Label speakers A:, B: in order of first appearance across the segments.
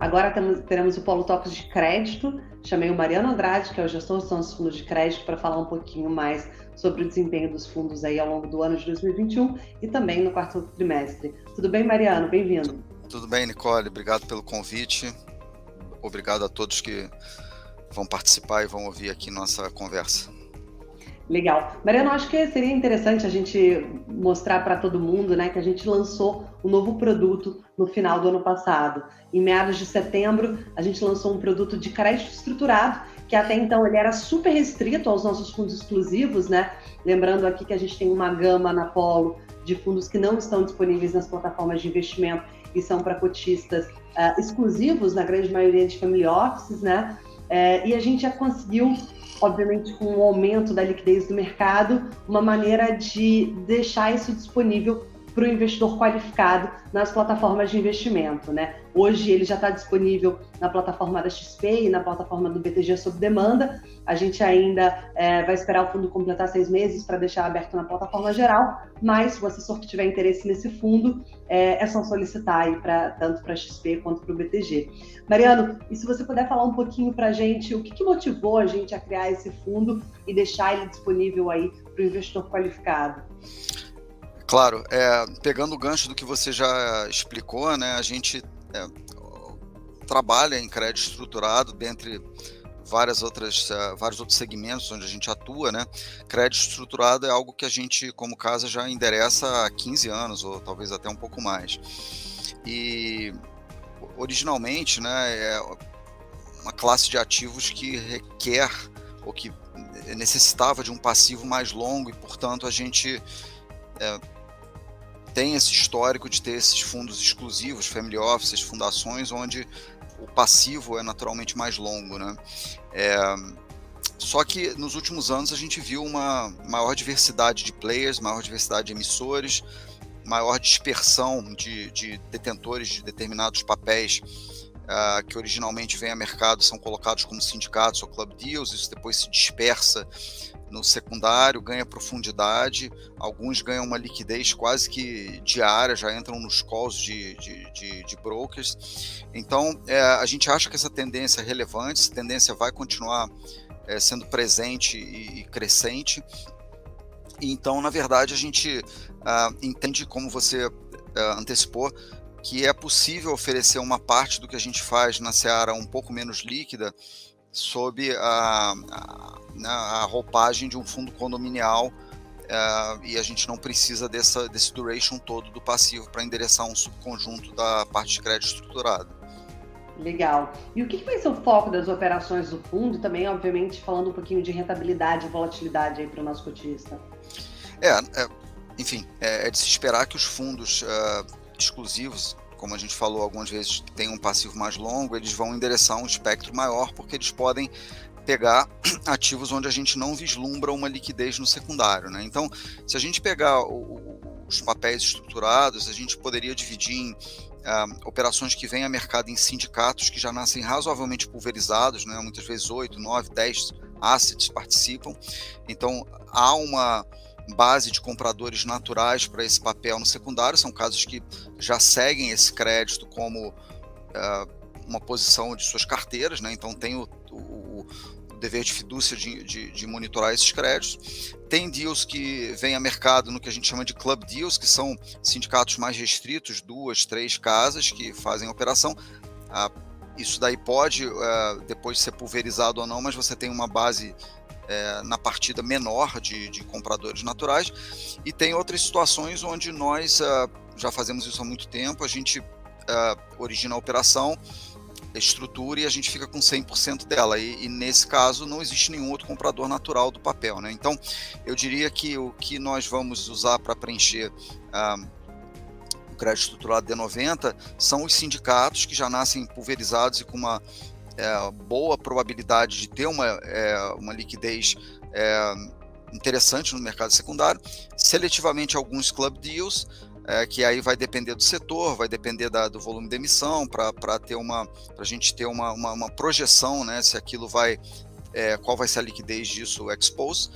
A: Agora teremos o Polo Tópicos de Crédito. Chamei o Mariano Andrade, que é o gestor dos nossos fundos de crédito, para falar um pouquinho mais sobre o desempenho dos fundos aí ao longo do ano de 2021 e também no quarto trimestre. Tudo bem, Mariano? Bem-vindo.
B: Tudo bem, Nicole. Obrigado pelo convite. Obrigado a todos que vão participar e vão ouvir aqui nossa conversa.
A: Legal. Mariano, acho que seria interessante a gente mostrar para todo mundo, né, que a gente lançou um novo produto no final do ano passado. Em meados de setembro, a gente lançou um produto de crédito estruturado, que até então ele era super restrito aos nossos fundos exclusivos, né? Lembrando aqui que a gente tem uma gama na Polo de fundos que não estão disponíveis nas plataformas de investimento e são para cotistas exclusivos, na grande maioria de family offices, né? E a gente já conseguiu, obviamente com o aumento da liquidez do mercado, uma maneira de deixar isso disponível para o investidor qualificado nas plataformas de investimento, né? Hoje ele já está disponível na plataforma da XP e na plataforma do BTG sob demanda. A gente ainda vai esperar o fundo completar 6 meses para deixar aberto na plataforma geral, mas se o assessor que tiver interesse nesse fundo, é só solicitar aí tanto para a XP quanto para o BTG. Mariano, e se você puder falar um pouquinho para a gente, o que motivou a gente a criar esse fundo e deixar ele disponível aí para o investidor qualificado?
B: Claro, pegando o gancho do que você já explicou, né, a gente trabalha em crédito estruturado, dentre vários outros segmentos onde a gente atua, né? Crédito estruturado é algo que a gente, como casa, já endereça há 15 anos, ou talvez até um pouco mais. E, originalmente, né, é uma classe de ativos que requer, ou que necessitava de um passivo mais longo, e, portanto, a gente tem esse histórico de ter esses fundos exclusivos, family offices, fundações, onde o passivo é naturalmente mais longo, né? Só que nos últimos anos a gente viu uma maior diversidade de players, maior diversidade de emissores, maior dispersão de detentores de determinados papéis que originalmente vêm a mercado, são colocados como sindicatos ou club deals, isso depois se dispersa no secundário, ganha profundidade, alguns ganham uma liquidez quase que diária, já entram nos calls de brokers. Então, a gente acha que essa tendência é relevante, essa tendência vai continuar sendo presente e crescente. E então, na verdade, a gente entende, como você antecipou, que é possível oferecer uma parte do que a gente faz na seara um pouco menos líquida sob a roupagem de um fundo condominial, e a gente não precisa desse duration todo do passivo para endereçar um subconjunto da parte de crédito estruturado.
A: Legal. E o que vai ser o foco das operações do fundo? Também, obviamente, falando um pouquinho de rentabilidade e volatilidade aí para o nosso cotista.
B: Enfim, é de se esperar que os fundos exclusivos, como a gente falou algumas vezes, que tem um passivo mais longo, eles vão endereçar um espectro maior, porque eles podem pegar ativos onde a gente não vislumbra uma liquidez no secundário, né? Então, se a gente pegar os papéis estruturados, a gente poderia dividir em operações que vêm a mercado em sindicatos que já nascem razoavelmente pulverizados, né? Muitas vezes 8, 9, 10 assets participam. Então, há uma base de compradores naturais para esse papel no secundário, são casos que já seguem esse crédito como uma posição de suas carteiras, né? Então tem o dever de fidúcia de monitorar esses créditos. Tem deals que vêm a mercado no que a gente chama de club deals, que são sindicatos mais restritos, 2, 3 casas que fazem a operação. Isso daí pode depois ser pulverizado ou não, mas você tem uma base na partida menor de compradores naturais. E tem outras situações onde nós já fazemos isso há muito tempo, a gente origina a operação, estrutura e a gente fica com 100% dela, e nesse caso não existe nenhum outro comprador natural do papel, né? Então eu diria que o que nós vamos usar para preencher o crédito estruturado D90 são os sindicatos que já nascem pulverizados e com uma boa probabilidade de ter uma liquidez interessante no mercado secundário, seletivamente alguns club deals, que aí vai depender do setor, vai depender do volume de emissão, para a gente ter uma projeção, né, se aquilo qual vai ser a liquidez disso expose.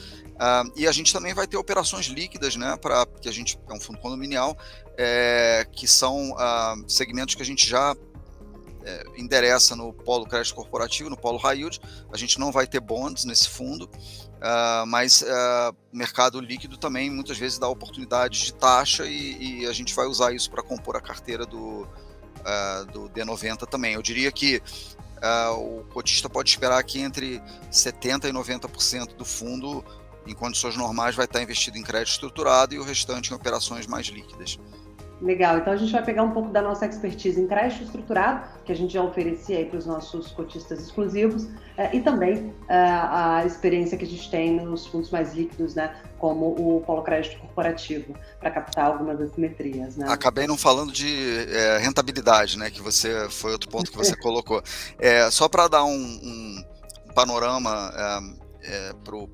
B: E a gente também vai ter operações líquidas, né, que a gente é um fundo condominial, que são segmentos que a gente já endereça no polo crédito corporativo, no polo high yield. A gente não vai ter bonds nesse fundo, mas o mercado líquido também muitas vezes dá oportunidades de taxa e a gente vai usar isso para compor a carteira do D90 também. Eu diria que o cotista pode esperar que entre 70% e 90% do fundo, em condições normais, vai estar investido em crédito estruturado e o restante em operações mais líquidas.
A: Legal, então a gente vai pegar um pouco da nossa expertise em crédito estruturado, que a gente já oferecia aí para os nossos cotistas exclusivos, e também a experiência que a gente tem nos fundos mais líquidos, né, como o polo crédito corporativo, para captar algumas assimetrias. Né?
B: Acabei não falando de rentabilidade, né, que foi outro ponto que você colocou. Só para dar um panorama para o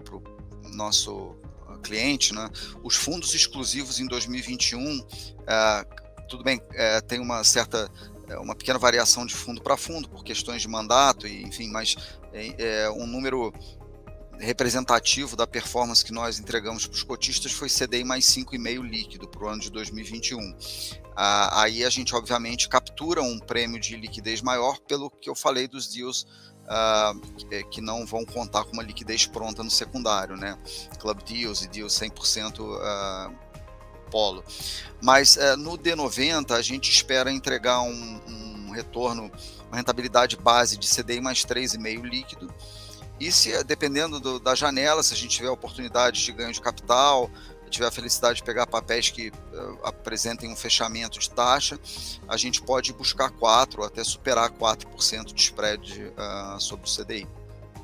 B: nosso cliente, né? Os fundos exclusivos em 2021, tudo bem, tem uma pequena variação de fundo para fundo por questões de mandato e enfim, mas um número representativo da performance que nós entregamos para os cotistas foi CDI mais 5,5 líquido para o ano de 2021. Aí a gente obviamente captura um prêmio de liquidez maior pelo que eu falei dos deals que não vão contar com uma liquidez pronta no secundário, né? Club deals e deals 100% polo. Mas no D90 a gente espera entregar um retorno, uma rentabilidade base de CDI mais 3,5 líquido. E dependendo da janela, se a gente tiver oportunidade de ganho de capital, tiver a felicidade de pegar papéis que apresentem um fechamento de taxa, a gente pode buscar 4% ou até superar 4% de spread sobre o CDI.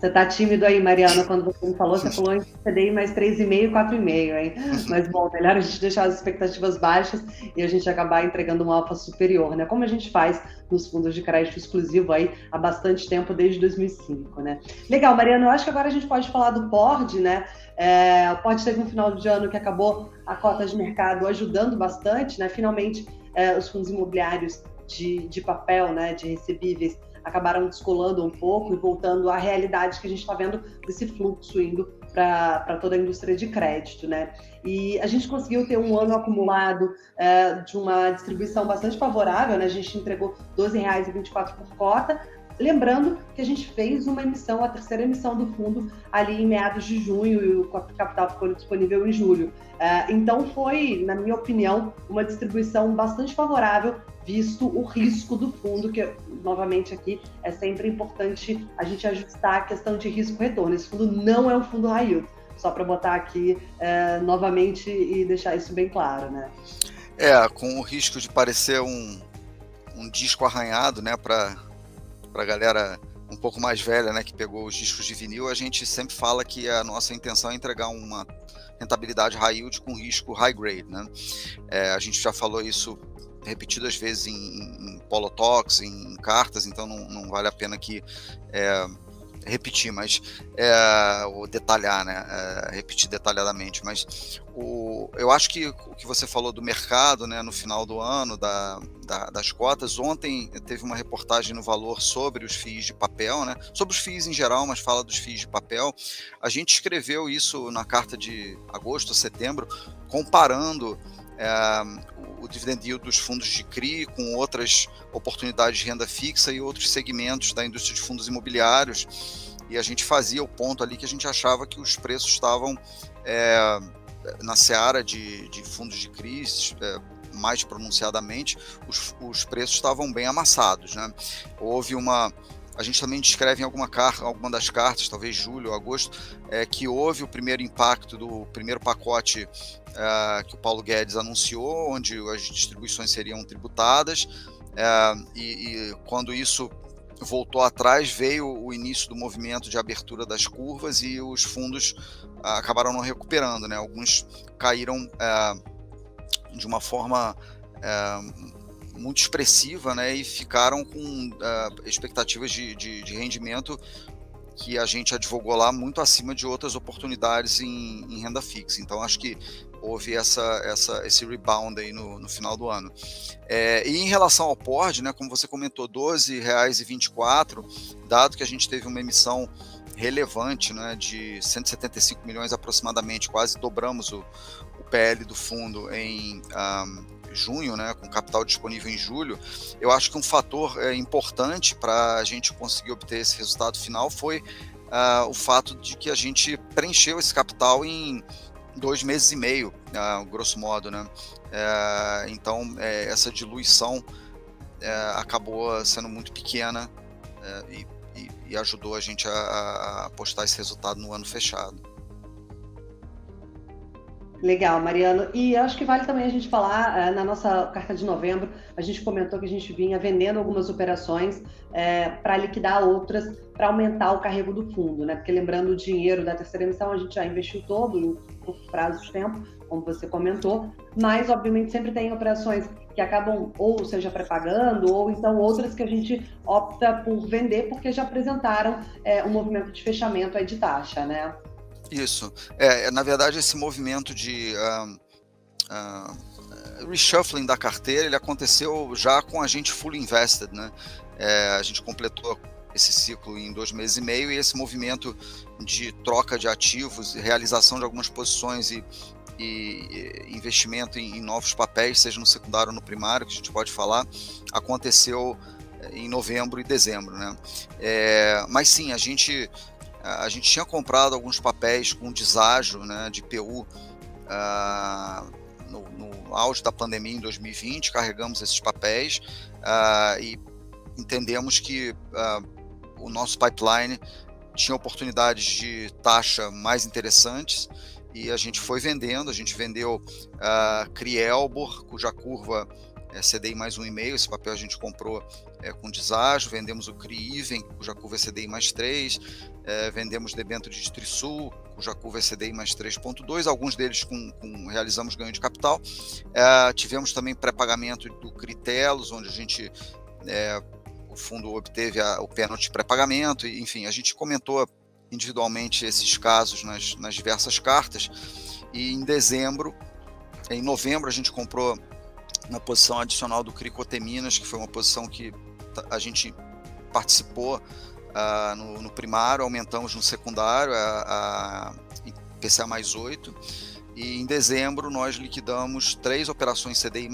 A: Você está tímido aí, Mariana, quando você me falou, você falou em CDI mais 3,5 e 4,5, hein? Mas, bom, melhor a gente deixar as expectativas baixas e a gente acabar entregando um alfa superior, né? Como a gente faz nos fundos de crédito exclusivo aí há bastante tempo, desde 2005, né? Legal, Mariana, eu acho que agora a gente pode falar do PORD, né? O PORD teve um final de ano que acabou a cota de mercado ajudando bastante, né? Finalmente, os fundos imobiliários de papel, né, de recebíveis, acabaram descolando um pouco e voltando à realidade que a gente está vendo desse fluxo indo para toda a indústria de crédito, né? E a gente conseguiu ter um ano acumulado de uma distribuição bastante favorável, né? A gente entregou R$ 12,24 por cota. Lembrando que a gente fez uma emissão, a terceira emissão do fundo, ali em meados de junho, e o capital ficou disponível em julho. Então foi, na minha opinião, uma distribuição bastante favorável, visto o risco do fundo, que, novamente, aqui é sempre importante a gente ajustar a questão de risco-retorno. Esse fundo não é um fundo high yield, só para botar aqui novamente e deixar isso bem claro, né?
B: Com o risco de parecer um disco arranhado, né, para a galera um pouco mais velha, né, que pegou os discos de vinil, a gente sempre fala que a nossa intenção é entregar uma rentabilidade high yield com risco high grade, né? A gente já falou isso repetidas vezes em Polo Talks, em cartas, então não vale a pena aqui repetir, mas ou detalhar, né? Repetir detalhadamente, mas eu acho que o que você falou do mercado, né, no final do ano, das cotas, ontem teve uma reportagem no Valor sobre os FIIs de papel, né, sobre os FIIs em geral, mas fala dos FIIs de papel. A gente escreveu isso na carta de agosto, setembro, comparando o dividend yield dos fundos de CRI com outras oportunidades de renda fixa e outros segmentos da indústria de fundos imobiliários, e a gente fazia o ponto ali que a gente achava que os preços estavam na seara de fundos de CRI, mais pronunciadamente, os preços estavam bem amassados, né? A gente também descreve em alguma das cartas, talvez julho ou agosto, que houve o primeiro impacto do primeiro pacote que o Paulo Guedes anunciou, onde as distribuições seriam tributadas, e quando isso voltou atrás, veio o início do movimento de abertura das curvas e os fundos acabaram não recuperando, né? Alguns caíram de uma forma muito expressiva, né, e ficaram com expectativas de rendimento que a gente advogou lá muito acima de outras oportunidades em renda fixa. Então acho que houve esse rebound aí no final do ano. E em relação ao PORD, né, como você comentou, R$ 12,24, dado que a gente teve uma emissão relevante, né, de 175 milhões aproximadamente, quase dobramos o PL do fundo em junho, né, com capital disponível em julho, eu acho que um fator importante para a gente conseguir obter esse resultado final foi o fato de que a gente preencheu esse capital em 2 meses e meio, grosso modo, né? Então, essa diluição acabou sendo muito pequena e ajudou a gente a postar esse resultado no ano fechado.
A: Legal, Mariano. E acho que vale também a gente falar, na nossa carta de novembro, a gente comentou que a gente vinha vendendo algumas operações para liquidar outras, para aumentar o carrego do fundo, né? Porque lembrando, o dinheiro da terceira emissão a gente já investiu todo em curto prazo de tempo, como você comentou, mas obviamente sempre tem operações que acabam ou seja pré-pagando, ou então outras que a gente opta por vender porque já apresentaram um movimento de fechamento aí de taxa, né?
B: Isso. Na verdade, esse movimento de reshuffling da carteira, ele aconteceu já com a gente fully invested, né? A gente completou esse ciclo em 2 meses e meio, e esse movimento de troca de ativos, realização de algumas posições e investimento em novos papéis, seja no secundário ou no primário, que a gente pode falar, aconteceu em novembro e dezembro, né? Mas sim, a gente tinha comprado alguns papéis com deságio, né, de PU no auge da pandemia em 2020, carregamos esses papéis e entendemos que o nosso pipeline tinha oportunidades de taxa mais interessantes e a gente foi vendendo. A gente vendeu CRI Elbor, cuja curva CDI mais 1,5, esse papel a gente comprou com deságio. Vendemos o CRI Iven, cuja curva é CDI mais 3, vendemos debênture de Trisul, cuja curva é CDI mais 3,2, alguns deles realizamos ganho de capital. Tivemos também pré-pagamento do CRI Telos, onde a gente, o fundo obteve o pênalti pré-pagamento, enfim, a gente comentou individualmente esses casos nas diversas cartas, e em novembro a gente comprou uma posição adicional do CRI Coteminas, que foi uma posição que a gente participou no primário, aumentamos no secundário a IPCA mais 8, e em dezembro nós liquidamos 3 operações CDI+,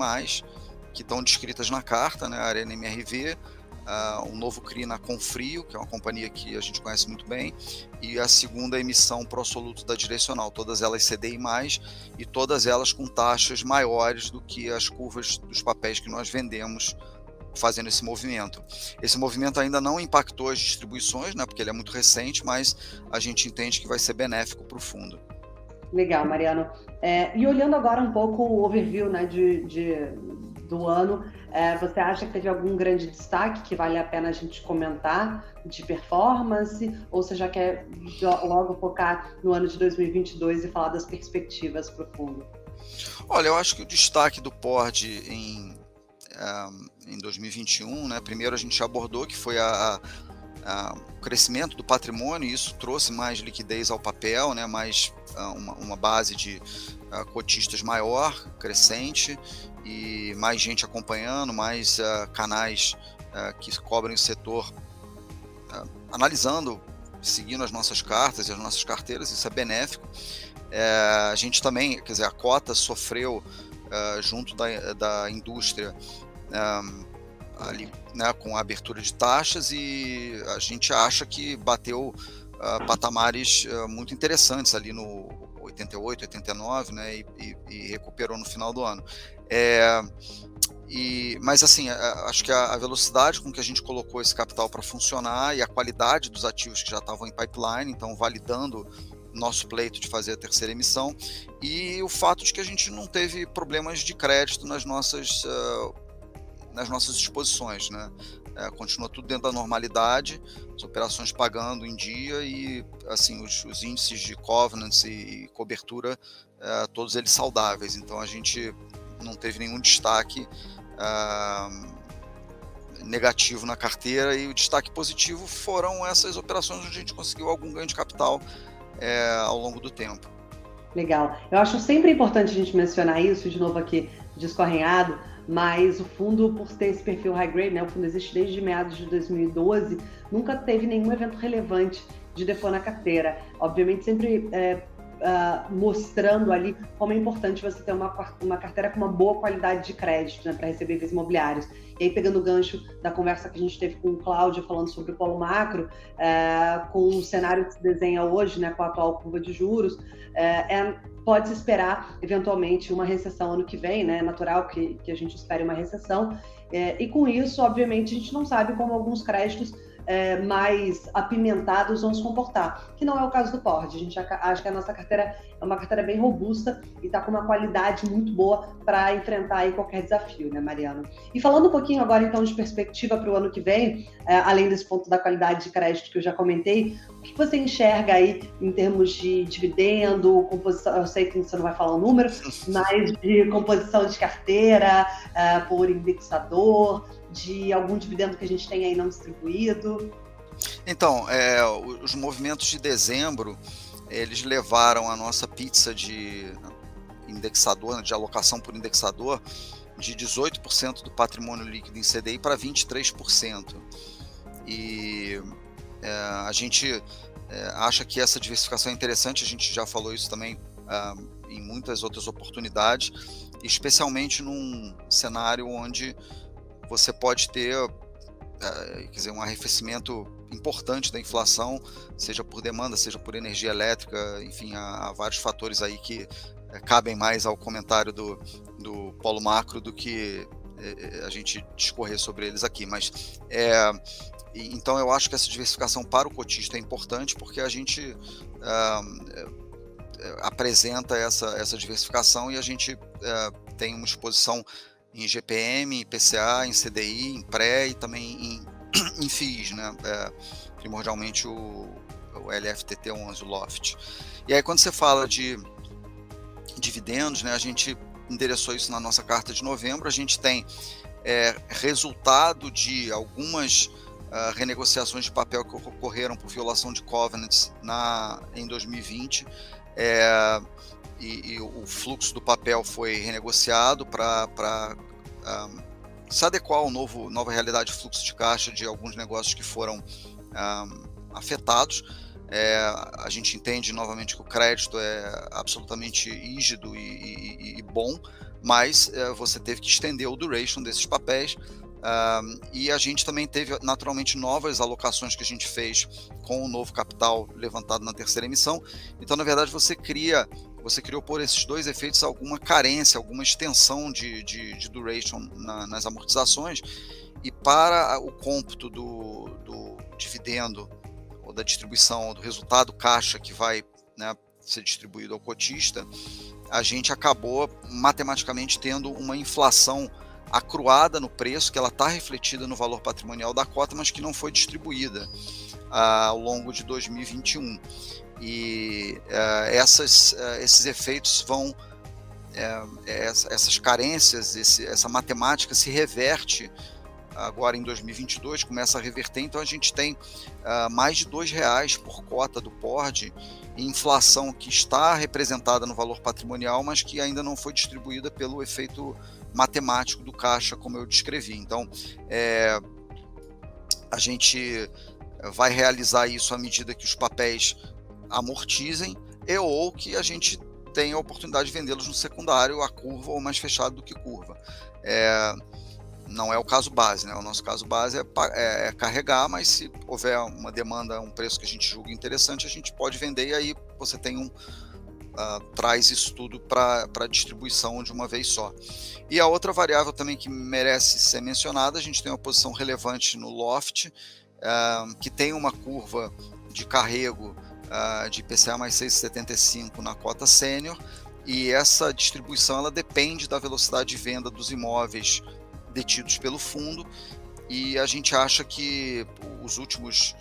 B: que estão descritas na carta, né, a Arena MRV, um novo CRI na Confrio, que é uma companhia que a gente conhece muito bem, e a segunda emissão pro soluto da Direcional, todas elas CDI+, e todas elas com taxas maiores do que as curvas dos papéis que nós vendemos fazendo esse movimento. Esse movimento ainda não impactou as distribuições, né, porque ele é muito recente, mas a gente entende que vai ser benéfico para o fundo.
A: Legal, Mariano. E olhando agora um pouco o overview, né, do ano, você acha que teve algum grande destaque que vale a pena a gente comentar de performance, ou você já quer logo focar no ano de 2022 e falar das perspectivas para o fundo?
B: Olha, eu acho que o destaque do PORD em 2021, né, primeiro a gente já abordou que foi o crescimento do patrimônio, e isso trouxe mais liquidez ao papel, né, mais uma base de cotistas maior, crescente, e mais gente acompanhando, mais canais que cobrem o setor, analisando, seguindo as nossas cartas e as nossas carteiras. Isso é benéfico. A gente também, quer dizer, a cota sofreu junto da indústria ali, né, com a abertura de taxas, e a gente acha que bateu patamares muito interessantes ali no 88, 89, né, e recuperou no final do ano. Mas assim, acho que a velocidade com que a gente colocou esse capital para funcionar e a qualidade dos ativos que já estavam em pipeline, então validando nosso pleito de fazer a terceira emissão, e o fato de que a gente não teve problemas de crédito nas nossas exposições, né? Continua tudo dentro da normalidade, as operações pagando em dia, e assim os índices de covenants e cobertura, todos eles saudáveis. Então a gente não teve nenhum destaque negativo na carteira, e o destaque positivo foram essas operações onde a gente conseguiu algum ganho de capital ao longo do tempo.
A: Legal. Eu acho sempre importante a gente mencionar isso, de novo aqui, descorrenhado, mas o fundo, por ter esse perfil high grade, né, o fundo existe desde meados de 2012, nunca teve nenhum evento relevante de default na carteira. Obviamente sempre mostrando ali como é importante você ter uma carteira com uma boa qualidade de crédito, né, para receber bens imobiliários. E aí, pegando o gancho da conversa que a gente teve com o Cláudio falando sobre o polo macro, com o cenário que se desenha hoje, né, com a atual curva de juros, pode-se esperar, eventualmente, uma recessão ano que vem, né? É natural que a gente espere uma recessão. E com isso, obviamente, a gente não sabe como alguns créditos mais apimentados vão se comportar, que não é o caso do Pord. A gente acha que a nossa carteira é uma carteira bem robusta e está com uma qualidade muito boa para enfrentar aí qualquer desafio, né, Mariano? E falando um pouquinho agora, então, de perspectiva para o ano que vem, além desse ponto da qualidade de crédito que eu já comentei, o que você enxerga aí em termos de dividendo, composição? Eu sei que você não vai falar o número, mas de composição de carteira, por indexador, de algum dividendo que a gente tem aí não distribuído?
B: Então, os movimentos de dezembro, eles levaram a nossa pizza de indexador, de alocação por indexador, de 18% do patrimônio líquido em CDI para 23%. E a gente acha que essa diversificação é interessante, a gente já falou isso também em muitas outras oportunidades, especialmente num cenário onde você pode ter um arrefecimento importante da inflação, seja por demanda, seja por energia elétrica, enfim, há vários fatores aí que cabem mais ao comentário do polo macro do que a gente discorrer sobre eles aqui, mas então eu acho que essa diversificação para o cotista é importante porque a gente apresenta essa diversificação e a gente tem uma exposição em GPM, em PCA, em CDI, em pré e também em FIIs, né? Primordialmente o LFTT11, o LOFT. E aí quando você fala de dividendos, né, a gente endereçou isso na nossa carta de novembro, a gente tem resultado de algumas renegociações de papel que ocorreram por violação de covenants em 2020, e o fluxo do papel foi renegociado para se adequar à nova realidade de fluxo de caixa de alguns negócios que foram afetados. A gente entende novamente que o crédito é absolutamente rígido e bom, mas você teve que estender o duration desses papéis, e a gente também teve naturalmente novas alocações que a gente fez com o novo capital levantado na terceira emissão. Então, na verdade, você criou por esses dois efeitos alguma carência, alguma extensão de duration nas amortizações, e para o cômputo do dividendo ou da distribuição, ou do resultado caixa que vai, né, ser distribuído ao cotista, a gente acabou matematicamente tendo uma inflação acruada no preço, que ela está refletida no valor patrimonial da cota, mas que não foi distribuída ao longo de 2021. E esses efeitos vão, essas carências, essa matemática se reverte agora em 2022, começa a reverter, então a gente tem mais de R$2 por cota do Pord, em inflação que está representada no valor patrimonial, mas que ainda não foi distribuída pelo efeito matemático do caixa, como eu descrevi. Então, a gente vai realizar isso à medida que os papéis amortizem ou que a gente tenha a oportunidade de vendê-los no secundário, a curva ou mais fechado do que curva. Não é o caso base, né? O nosso caso base é carregar, mas se houver uma demanda, um preço que a gente julga interessante, a gente pode vender, e aí você tem traz isso tudo para distribuição de uma vez só. E a outra variável também que merece ser mencionada, a gente tem uma posição relevante no Loft, que tem uma curva de carrego de IPCA mais 6,75 na cota sênior, e essa distribuição ela depende da velocidade de venda dos imóveis detidos pelo fundo, e a gente acha que os últimos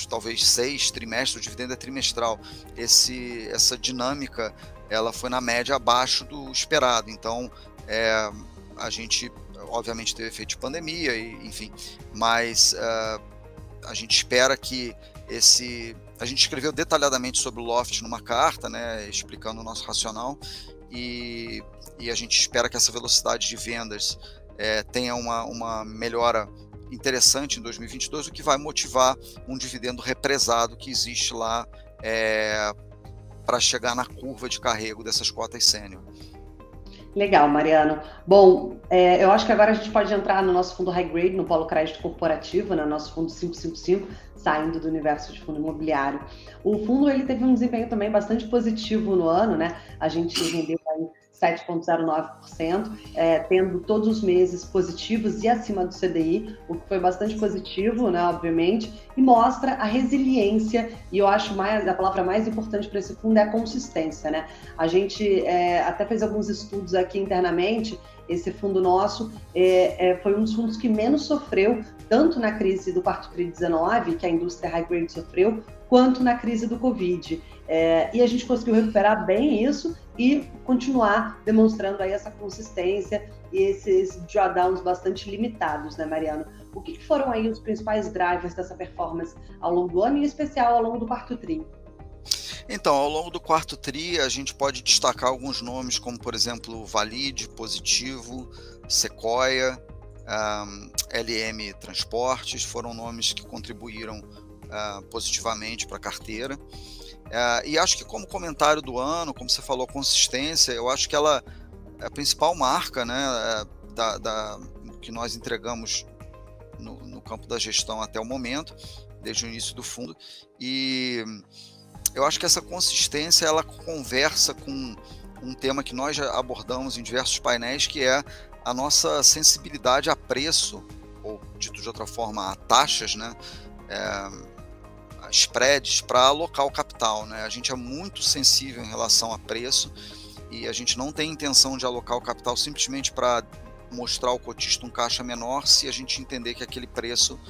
B: talvez 6 trimestres, o dividendo é trimestral, essa dinâmica ela foi na média abaixo do esperado. Então a gente obviamente teve efeito de pandemia, enfim, mas a gente espera que a gente escreveu detalhadamente sobre o Loft numa carta, né, explicando o nosso racional, e a gente espera que essa velocidade de vendas tenha uma melhora interessante em 2022, o que vai motivar um dividendo represado que existe lá para chegar na curva de carrego dessas cotas sênior.
A: Legal, Mariano. Bom, eu acho que agora a gente pode entrar no nosso fundo high grade, no Polo Crédito Corporativo, né, nosso fundo 555, saindo do universo de fundo imobiliário. O fundo ele teve um desempenho também bastante positivo no ano, né? A gente rendeu aí 7,09%, tendo todos os meses positivos e acima do CDI, o que foi bastante positivo, né, obviamente, e mostra a resiliência, e eu acho a palavra mais importante para esse fundo é a consistência, né? A gente até fez alguns estudos aqui internamente. Esse fundo nosso foi um dos fundos que menos sofreu, tanto na crise do quarto TRI 19, que a indústria high grade sofreu, quanto na crise do Covid. E a gente conseguiu recuperar bem isso e continuar demonstrando aí essa consistência e esses drawdowns bastante limitados, né, Mariano? O que foram aí os principais drivers dessa performance ao longo do ano, e em especial ao longo do quarto TRI?
B: Então, ao longo do quarto TRI, a gente pode destacar alguns nomes, como, por exemplo, Valide, Positivo, Sequoia, LM Transportes, foram nomes que contribuíram positivamente para a carteira. E acho que, como comentário do ano, como você falou, consistência, eu acho que ela é a principal marca, né, que nós entregamos no campo da gestão até o momento, desde o início do fundo. E eu acho que essa consistência ela conversa com um tema que nós já abordamos em diversos painéis, que é a nossa sensibilidade a preço, ou dito de outra forma, a taxas, né? Spreads para alocar o capital, né? A gente é muito sensível em relação a preço e a gente não tem intenção de alocar o capital simplesmente para mostrar ao cotista um caixa menor se a gente entender que aquele preço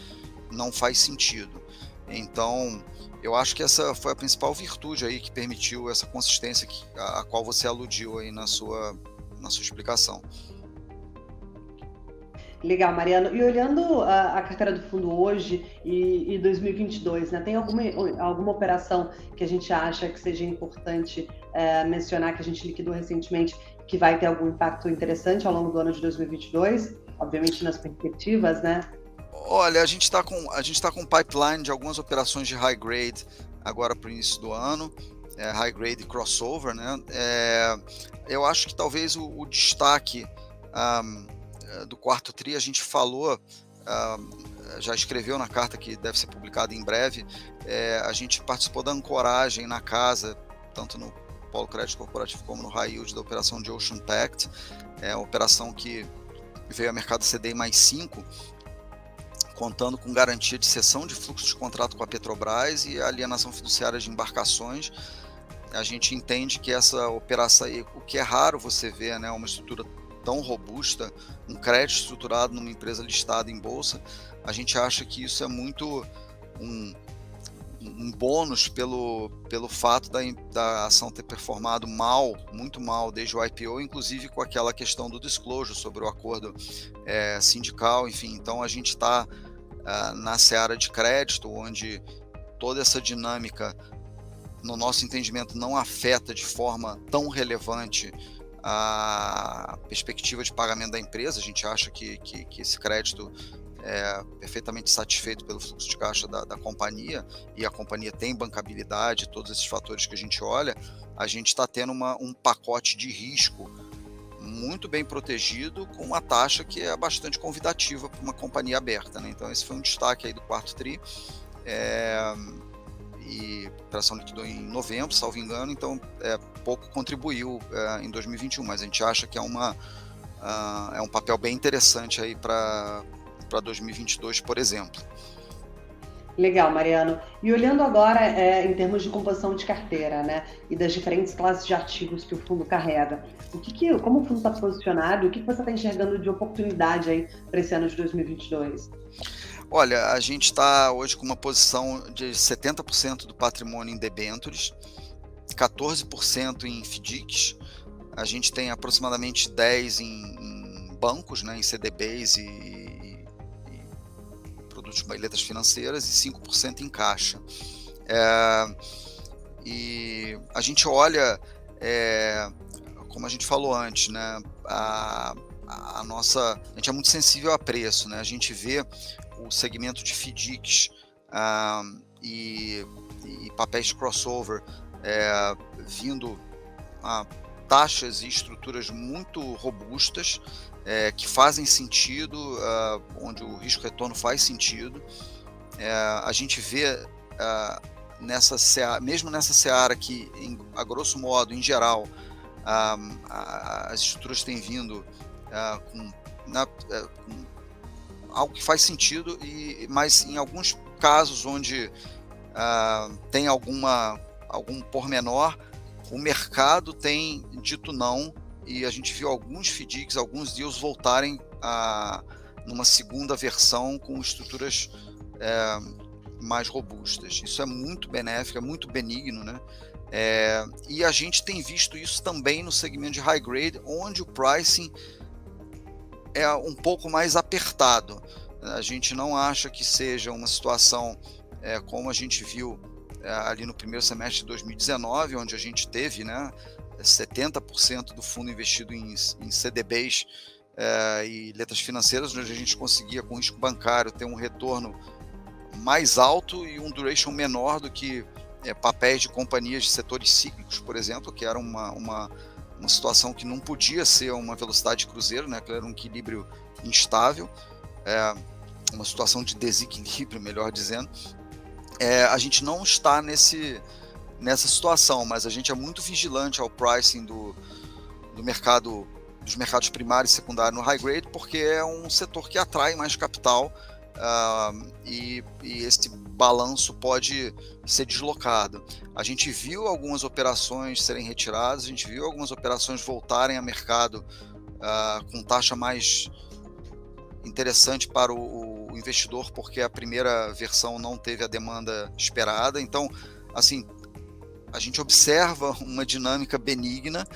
B: não faz sentido. Então, eu acho que essa foi a principal virtude aí que permitiu essa consistência a qual você aludiu aí na sua explicação.
A: Legal, Mariano. E olhando a carteira do fundo hoje e 2022, né, tem alguma operação que a gente acha que seja importante mencionar, que a gente liquidou recentemente, que vai ter algum impacto interessante ao longo do ano de 2022? Obviamente nas perspectivas, né?
B: Olha, a gente está com um pipeline de algumas operações de high grade agora para o início do ano, high grade crossover, né? Eu acho que talvez o destaque do quarto TRI, a gente falou, já escreveu na carta que deve ser publicada em breve, a gente participou da ancoragem na casa, tanto no Polo Crédito Corporativo como no High Yield, da operação de Ocean Pact, uma operação que veio a mercado CDI mais 5, contando com garantia de cessão de fluxo de contrato com a Petrobras e alienação fiduciária de embarcações. A gente entende que essa operação, o que é raro você ver, né, uma estrutura tão robusta, um crédito estruturado numa empresa listada em bolsa, a gente acha que isso é muito um bônus pelo fato da ação ter performado muito mal desde o IPO, inclusive com aquela questão do disclosure sobre o acordo sindical, enfim. Então a gente está na seara de crédito, onde toda essa dinâmica, no nosso entendimento, não afeta de forma tão relevante a perspectiva de pagamento da empresa. A gente acha que esse crédito é perfeitamente satisfeito pelo fluxo de caixa da companhia, e a companhia tem bancabilidade, todos esses fatores que a gente olha. A gente está tendo um pacote de risco muito bem protegido, com uma taxa que é bastante convidativa para uma companhia aberta, né? Então esse foi um destaque aí do quarto TRI, e a operação liquidou em novembro, salvo engano, então pouco contribuiu em 2021, mas a gente acha que é um papel bem interessante aí para 2022, por exemplo.
A: Legal, Mariano. E olhando agora em termos de composição de carteira, né, e das diferentes classes de ativos que o fundo carrega, como o fundo está posicionado, o que você está enxergando de oportunidade aí para esse ano de 2022?
B: Olha, a gente está hoje com uma posição de 70% do patrimônio em debêntures, 14% em FDICs, a gente tem aproximadamente 10% em bancos, né, em CDBs e produtos de letras financeiras, e 5% em caixa. E a gente olha, como a gente falou antes, né, a gente é muito sensível a preço, né? A gente vê o segmento de FDICs e papéis crossover vindo a taxas e estruturas muito robustas, que fazem sentido, onde o risco-retorno faz sentido. A gente vê mesmo nessa seara que, a grosso modo, em geral, as estruturas têm vindo com algo que faz sentido, mas em alguns casos onde tem algum pormenor, o mercado tem dito não, e a gente viu alguns FDICs, alguns deals voltarem numa segunda versão com estruturas mais robustas. Isso é muito benéfico, é muito benigno, né? E a gente tem visto isso também no segmento de high grade, onde o pricing é um pouco mais apertado. A gente não acha que seja uma situação como a gente viu ali no primeiro semestre de 2019, onde a gente teve, né, 70% do fundo investido em CDBs e letras financeiras, onde a gente conseguia, com risco bancário, ter um retorno mais alto e um duration menor do que papéis de companhias de setores cíclicos, por exemplo, que era uma situação que não podia ser uma velocidade de cruzeiro, né, que era um equilíbrio instável, uma situação de desequilíbrio, melhor dizendo. A gente não está nessa situação, mas a gente é muito vigilante ao pricing do mercado, dos mercados primário e secundário no high grade, porque é um setor que atrai mais capital, e esse balanço pode ser deslocado. A gente viu algumas operações serem retiradas, a gente viu algumas operações voltarem a mercado com taxa mais interessante para o investidor, porque a primeira versão não teve a demanda esperada. Então, assim, a gente observa uma dinâmica benigna,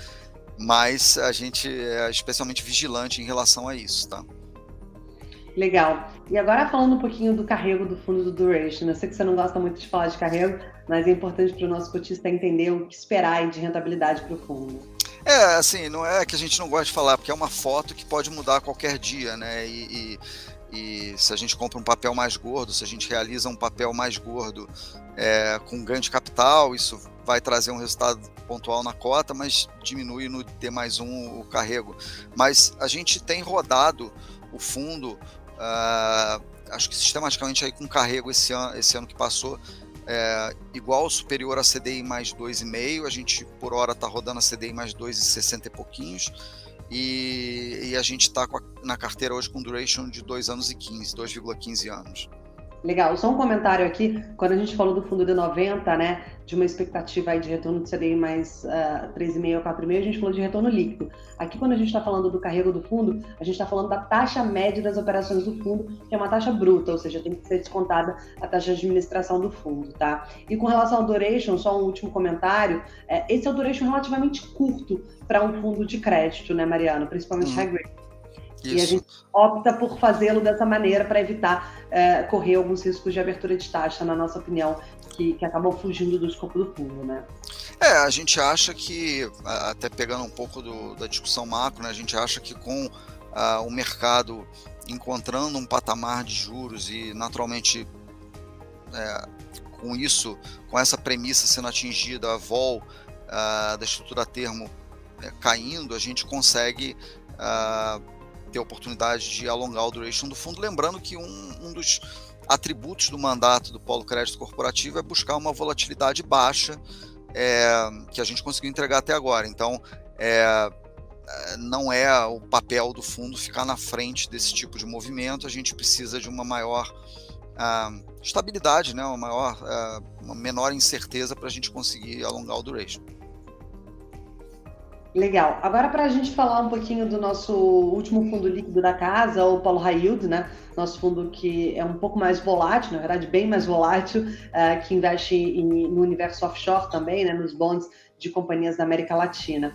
B: mas a gente é especialmente vigilante em relação a isso, tá?
A: Legal. E agora falando um pouquinho do carrego do fundo do duration. Eu sei que você não gosta muito de falar de carrego, mas é importante para o nosso cotista entender o que esperar de rentabilidade para o fundo.
B: Assim, não é que a gente não gosta de falar, porque é uma foto que pode mudar a qualquer dia, né? E se a gente compra um papel mais gordo, se a gente realiza um papel mais gordo com ganho de capital, isso vai trazer um resultado pontual na cota, mas diminui no D+1 o carrego. Mas a gente tem rodado o fundo, acho que sistematicamente aí com carrego esse ano que passou, igual ou superior a CDI mais 2,5, a gente por hora está rodando a CDI mais 2,60 e pouquinhos, e a gente está na carteira hoje com duration de 2,15 anos.
A: Legal, só um comentário aqui, quando a gente falou do fundo de 90, né, de uma expectativa aí de retorno de CDI mais 3,5 ou 4,5, a gente falou de retorno líquido. Aqui, quando a gente está falando do carrego do fundo, a gente está falando da taxa média das operações do fundo, que é uma taxa bruta, ou seja, tem que ser descontada a taxa de administração do fundo, tá? E com relação ao duration, só um último comentário, esse é o duration relativamente curto para um fundo de crédito, né, Mariano? Principalmente high grade.
B: Isso.
A: E a gente opta por fazê-lo dessa maneira para evitar correr alguns riscos de abertura de taxa, na nossa opinião, que acabam fugindo do escopo do fundo, né?
B: A gente acha que, até pegando um pouco da discussão macro, né, a gente acha que com o mercado encontrando um patamar de juros e, naturalmente, com essa premissa sendo atingida, a vol da estrutura a termo caindo, a gente consegue ter a oportunidade de alongar o duration do fundo, lembrando que um dos atributos do mandato do Polo Crédito Corporativo é buscar uma volatilidade baixa, que a gente conseguiu entregar até agora. Então, não é o papel do fundo ficar na frente desse tipo de movimento, a gente precisa de uma maior estabilidade, né? uma menor incerteza para a gente conseguir alongar o duration.
A: Legal. Agora, para a gente falar um pouquinho do nosso último fundo líquido da casa, o Polo High Yield, né? Nosso fundo que é um pouco mais volátil, na verdade, bem mais volátil, que investe no universo offshore também, né? Nos bonds de companhias da América Latina.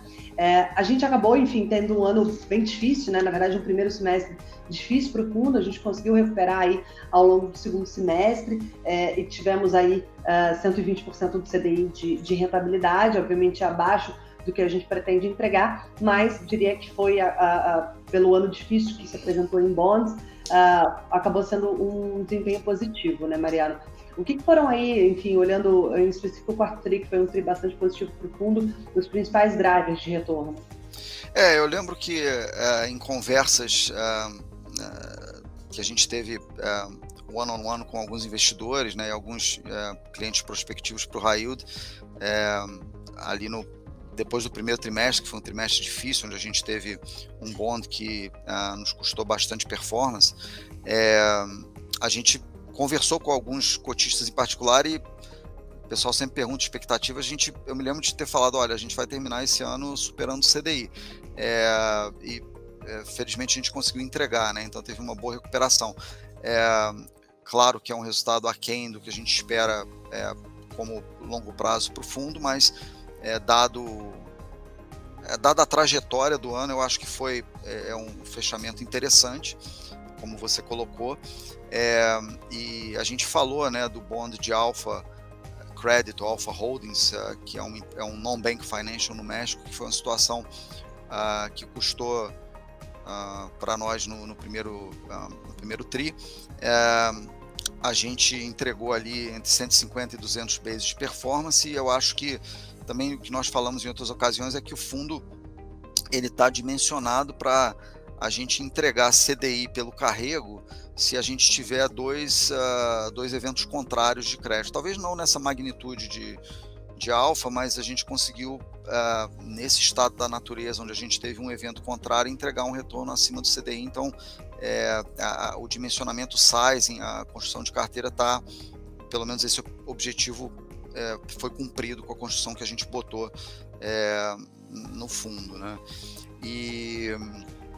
A: A gente acabou, enfim, tendo um ano bem difícil, né? Na verdade, um primeiro semestre difícil para o fundo, a gente conseguiu recuperar aí ao longo do segundo semestre e tivemos aí 120% do CDI de rentabilidade, obviamente abaixo do que a gente pretende entregar, mas diria que foi pelo ano difícil que se apresentou em bonds, acabou sendo um desempenho positivo, né, Mariano? O que foram aí, enfim, olhando em específico o quarto TRI, que foi um TRI bastante positivo para o fundo, os principais drivers de retorno?
B: Eu lembro que em conversas que a gente teve one-on-one com alguns investidores, né, e alguns clientes prospectivos para o high yield, ali depois do primeiro trimestre, que foi um trimestre difícil, onde a gente teve um bond que nos custou bastante performance, a gente conversou com alguns cotistas em particular e o pessoal sempre pergunta expectativas. Eu me lembro de ter falado, olha, a gente vai terminar esse ano superando o CDI. Felizmente a gente conseguiu entregar, né? Então teve uma boa recuperação. Claro que é um resultado aquém do que a gente espera como longo prazo para o fundo, mas dada a trajetória do ano, eu acho que foi um fechamento interessante, como você colocou, e a gente falou, né, do bond de Alpha Credit, ou Alpha Holdings, que é um non-bank financial no México, que foi uma situação que custou para nós no primeiro TRI. A gente entregou ali entre 150 e 200 bases de performance, e eu acho que também o que nós falamos em outras ocasiões é que o fundo ele está dimensionado para a gente entregar CDI pelo carrego se a gente tiver dois eventos contrários de crédito. Talvez não nessa magnitude de alfa, mas a gente conseguiu, nesse estado da natureza, onde a gente teve um evento contrário, entregar um retorno acima do CDI. Então, o dimensionamento sizing, a construção de carteira está, pelo menos esse objetivo foi cumprido com a construção que a gente botou no fundo, né?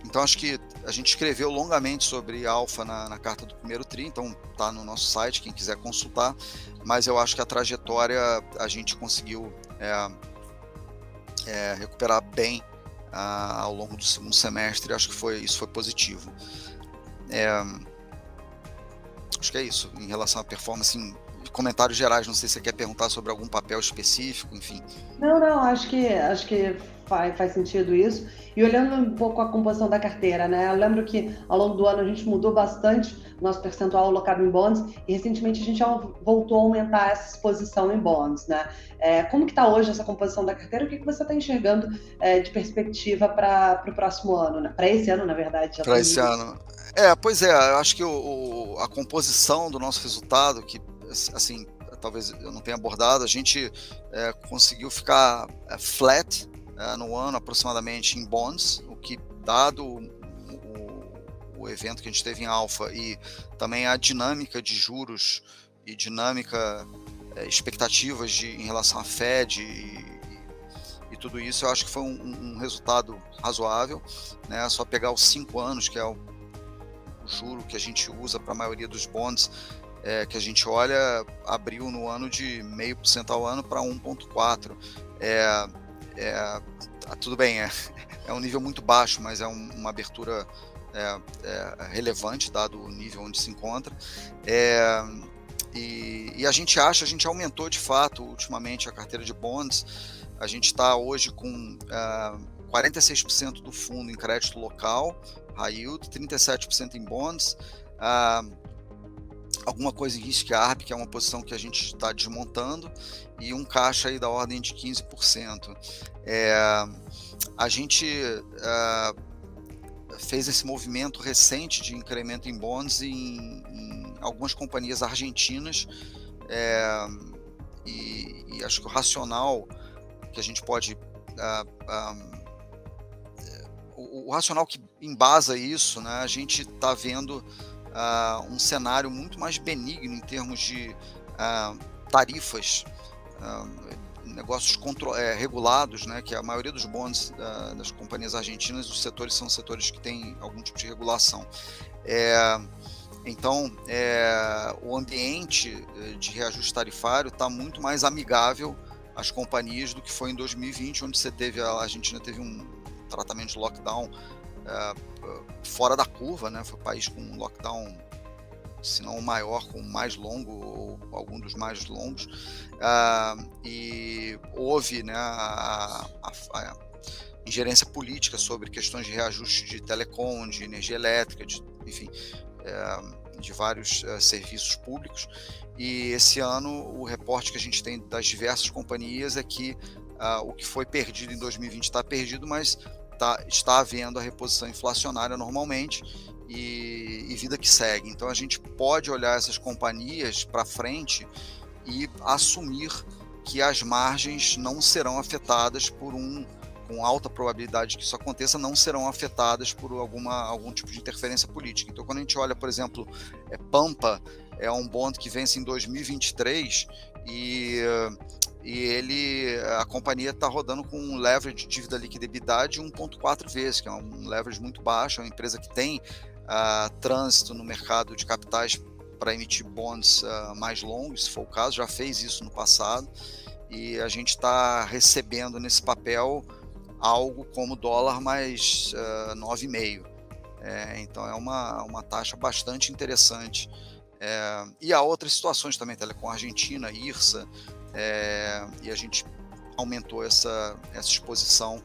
B: Então acho que a gente escreveu longamente sobre alfa na carta do primeiro TRI, então está no nosso site, quem quiser consultar, mas eu acho que a trajetória a gente conseguiu recuperar bem ao longo do segundo semestre. Acho que isso foi positivo. Acho que é isso em relação à performance. Comentários gerais, não sei se você quer perguntar sobre algum papel específico, enfim.
A: Não, acho que faz sentido isso. E olhando um pouco a composição da carteira, né? Eu lembro que ao longo do ano a gente mudou bastante o nosso percentual alocado em bonds e recentemente a gente voltou a aumentar essa exposição em bonds, né? Como que está hoje essa composição da carteira? O que você está enxergando de perspectiva para o próximo ano, né? Para esse ano, na verdade.
B: Para esse ano. Pois é, eu acho que a composição do nosso resultado, que assim, talvez eu não tenha abordado, a gente conseguiu ficar flat no ano aproximadamente em bonds, o que, dado o evento que a gente teve em alfa e também a dinâmica de juros e dinâmica, expectativas em relação à Fed e tudo isso, eu acho que foi um resultado razoável, né? Só pegar os 5 anos, que é o juro que a gente usa para a maioria dos bonds, que a gente olha, abriu no ano de 0,5% ao ano para 1,4%. Tudo bem, é um nível muito baixo, mas é uma abertura relevante, dado o nível onde se encontra. E a gente aumentou de fato ultimamente a carteira de bonds. A gente está hoje com 46% do fundo em crédito local, high yield, 37% em bonds, alguma coisa em risco ARB, que é uma posição que a gente está desmontando, e um caixa aí da ordem de 15%. A gente fez esse movimento recente de incremento em bonds em algumas companhias argentinas, e acho que o racional que a gente pode... o racional que embasa isso, né, a gente está vendo um cenário muito mais benigno em termos de tarifas, negócios regulados, né, que a maioria dos bonds das companhias argentinas, os setores são setores que têm algum tipo de regulação. Então, o ambiente de reajuste tarifário está muito mais amigável às companhias do que foi em 2020, onde a Argentina teve um tratamento de lockdown fora da curva, né? Foi o país com um lockdown, se não o maior, com o mais longo, ou algum dos mais longos, e houve, né, a ingerência política sobre questões de reajuste de telecom, de energia elétrica, enfim, de vários serviços públicos, e esse ano o reporte que a gente tem das diversas companhias é que o que foi perdido em 2020 está perdido, mas está havendo a reposição inflacionária normalmente e vida que segue. Então a gente pode olhar essas companhias para frente e assumir que as margens não serão afetadas com alta probabilidade que isso aconteça, não serão afetadas por algum tipo de interferência política. Então, quando a gente olha, por exemplo, Pampa é um bond que vence em 2023 e a companhia está rodando com um leverage de dívida líquida EBITDA de 1,4 vezes, que é um leverage muito baixo, é uma empresa que tem trânsito no mercado de capitais para emitir bonds mais longos, se for o caso, já fez isso no passado, e a gente está recebendo nesse papel algo como dólar mais 9,5. Então é uma taxa bastante interessante. E há outras situações também, Telecom Argentina, IRSA, e a gente aumentou essa exposição,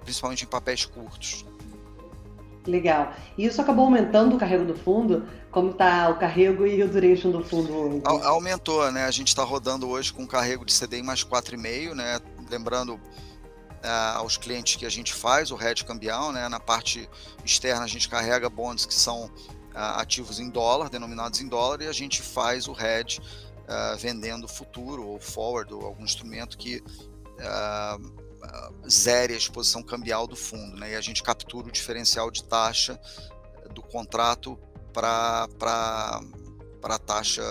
B: principalmente em papéis curtos.
A: Legal. E isso acabou aumentando o carrego do fundo? Como está o carrego e o duration do fundo hoje?
B: Aumentou, né? A gente está rodando hoje com um carrego de CDI mais 4,5, né? Lembrando aos clientes que a gente faz o hedge cambial, né? Na parte externa a gente carrega bonds que são ativos em dólar, denominados em dólar, e a gente faz o hedge vendendo futuro ou forward ou algum instrumento que zere a exposição cambial do fundo, né? E a gente captura o diferencial de taxa do contrato para a taxa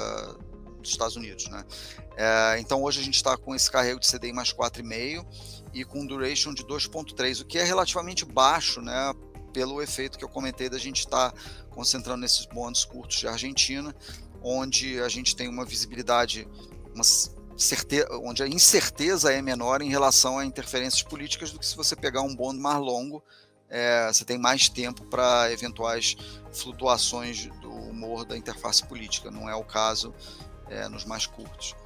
B: dos Estados Unidos, né? Então hoje a gente está com esse carrego de CDI mais 4,5 e com duration de 2,3, o que é relativamente baixo, né? Pelo efeito que eu comentei da gente estar concentrando nesses bonds curtos de Argentina, onde a gente tem uma visibilidade, onde a incerteza é menor em relação a interferências políticas do que se você pegar um bond mais longo, você tem mais tempo para eventuais flutuações do humor da interface política. Não é o caso nos mais curtos.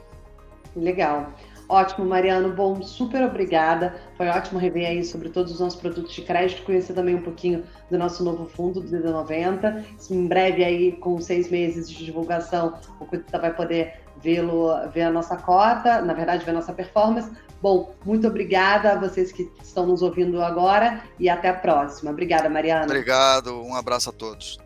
A: Legal. Ótimo, Mariano. Bom, super obrigada. Foi ótimo rever aí sobre todos os nossos produtos de crédito, conhecer também um pouquinho do nosso novo fundo do DD90. Em breve aí, com 6 meses de divulgação, o Cuita vai poder ver a nossa cota, na verdade, ver a nossa performance. Bom, muito obrigada a vocês que estão nos ouvindo agora e até a próxima. Obrigada, Mariano.
B: Obrigado, um abraço a todos.